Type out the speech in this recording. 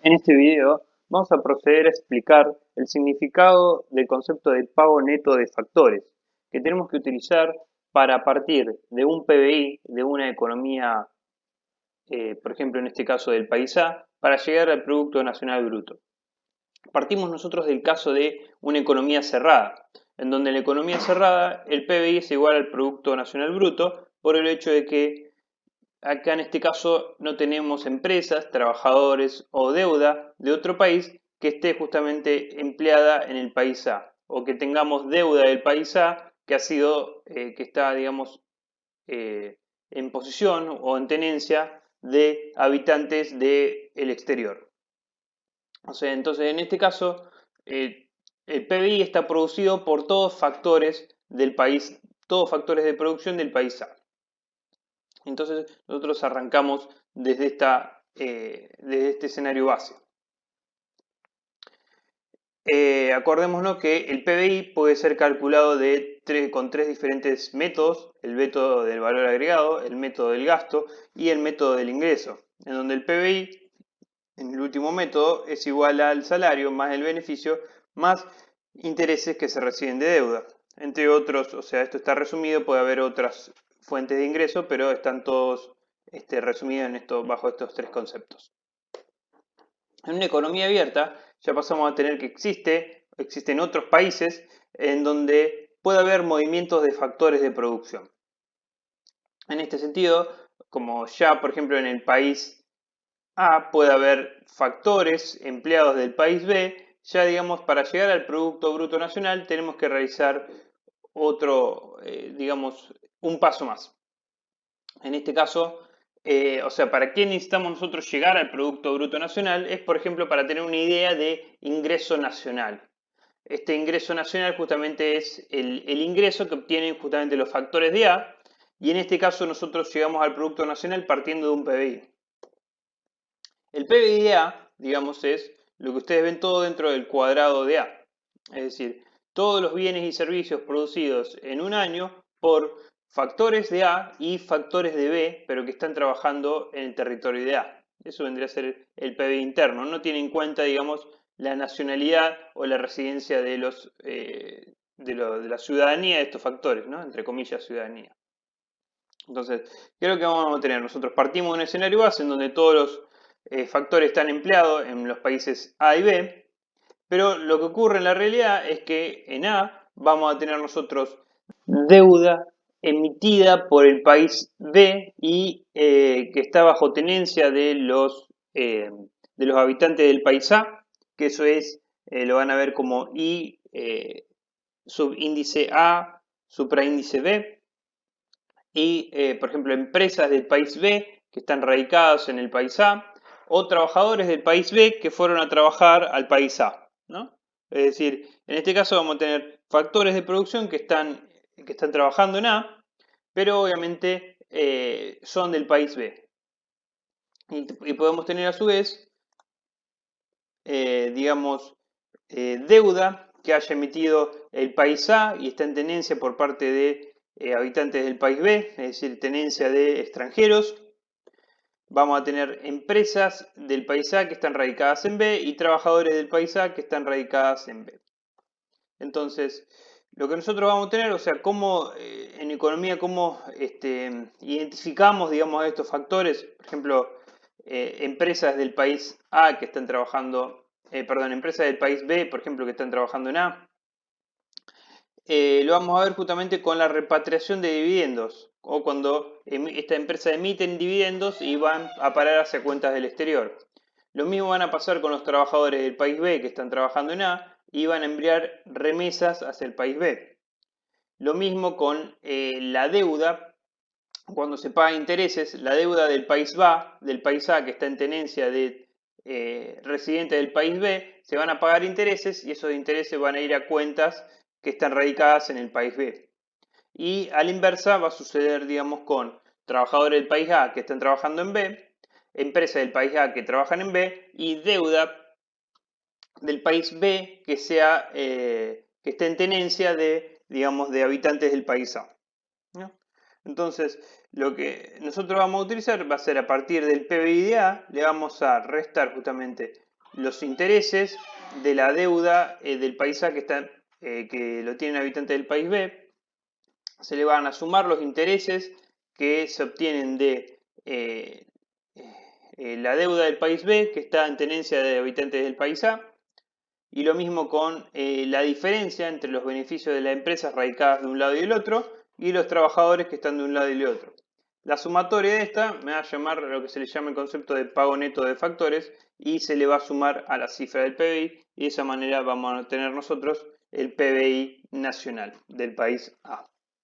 En este video vamos a proceder a explicar el significado del concepto de pago neto de factores que tenemos que utilizar para partir de un PBI, de una economía, por ejemplo en este caso del país A, para llegar al Producto Nacional Bruto. Partimos nosotros del caso de una economía cerrada, en donde en la economía cerrada el PBI es igual al Producto Nacional Bruto por el hecho de que acá en este caso no tenemos empresas, trabajadores o deuda de otro país que esté justamente empleada en el país A o que tengamos deuda del país A que ha sido, que está, digamos, en posición o en tenencia de habitantes del exterior. O sea, entonces en este caso el PBI está producido por todos factores del país, todos factores de producción del país A. Entonces nosotros arrancamos desde este escenario base. Acordémonos que el PBI puede ser calculado con tres diferentes métodos: el método del valor agregado, el método del gasto y el método del ingreso, en donde el PBI, en el último método, es igual al salario más el beneficio más intereses que se reciben de deuda. Entre otros, o sea, esto está resumido, puede haber otras fuentes de ingreso, pero están todos resumidos bajo estos tres conceptos. En una economía abierta ya pasamos a tener que existen otros países en donde puede haber movimientos de factores de producción. En este sentido, como ya por ejemplo en el país A puede haber factores empleados del país B, ya digamos para llegar al Producto Bruto Nacional tenemos que realizar otro, digamos, un paso más. En este caso, o sea, ¿para qué necesitamos nosotros llegar al Producto Bruto Nacional? Es, por ejemplo, para tener una idea de ingreso nacional. Este ingreso nacional justamente es el ingreso que obtienen justamente los factores de A, y en este caso nosotros llegamos al Producto Nacional partiendo de un PBI. El PBI de A, digamos, es lo que ustedes ven todo dentro del cuadrado de A. Es decir, todos los bienes y servicios producidos en un año por factores de A y factores de B, pero que están trabajando en el territorio de A. Eso vendría a ser el PBI interno. No tiene en cuenta, digamos, la nacionalidad o la residencia de de la ciudadanía de estos factores, ¿no? Entre comillas, ciudadanía. Entonces, ¿qué es lo que vamos a tener? Nosotros partimos de un escenario base en donde todos los factores están empleados en los países A y B, pero lo que ocurre en la realidad es que en A vamos a tener nosotros deuda emitida por el país B y que está bajo tenencia de los habitantes del país A, que eso es, lo van a ver como I subíndice A, supraíndice B, y, por ejemplo, empresas del país B que están radicadas en el país A, o trabajadores del país B que fueron a trabajar al país A, ¿no? Es decir, en este caso vamos a tener factores de producción que están trabajando en A, pero obviamente son del país B. Y podemos tener a su vez, digamos, deuda que haya emitido el país A y está en tenencia por parte de habitantes del país B, es decir, tenencia de extranjeros. Vamos a tener empresas del país A que están radicadas en B y trabajadores del país A que están radicadas en B. Entonces, lo que nosotros vamos a tener, o sea, cómo en economía, cómo identificamos, digamos, estos factores, por ejemplo, empresas del país A que están trabajando, perdón, empresas del país B, por ejemplo, que están trabajando en A. Lo vamos a ver justamente con la repatriación de dividendos o cuando esta empresa emiten dividendos y van a parar hacia cuentas del exterior. Lo mismo van a pasar con los trabajadores del país B que están trabajando en A y van a enviar remesas hacia el país B. Lo mismo con la deuda, cuando se paga intereses, la deuda del país A que está en tenencia de residentes del país B, se van a pagar intereses y esos intereses van a ir a cuentas que están radicadas en el país B. Y a la inversa va a suceder, digamos, con trabajadores del país A que están trabajando en B, empresas del país A que trabajan en B y deuda del país B que esté en tenencia de, digamos, de habitantes del país A, ¿no? Entonces, lo que nosotros vamos a utilizar va a ser a partir del PBI de A, le vamos a restar justamente los intereses de la deuda del país A que lo tienen habitantes del país B. Se le van a sumar los intereses que se obtienen de la deuda del país B, que está en tenencia de habitantes del país A, y lo mismo con la diferencia entre los beneficios de las empresas radicadas de un lado y del otro y los trabajadores que están de un lado y del otro. La sumatoria de esta me va a llamar lo que se le llama el concepto de pago neto de factores y se le va a sumar a la cifra del PBI y de esa manera vamos a tener nosotros el PBI nacional del país A.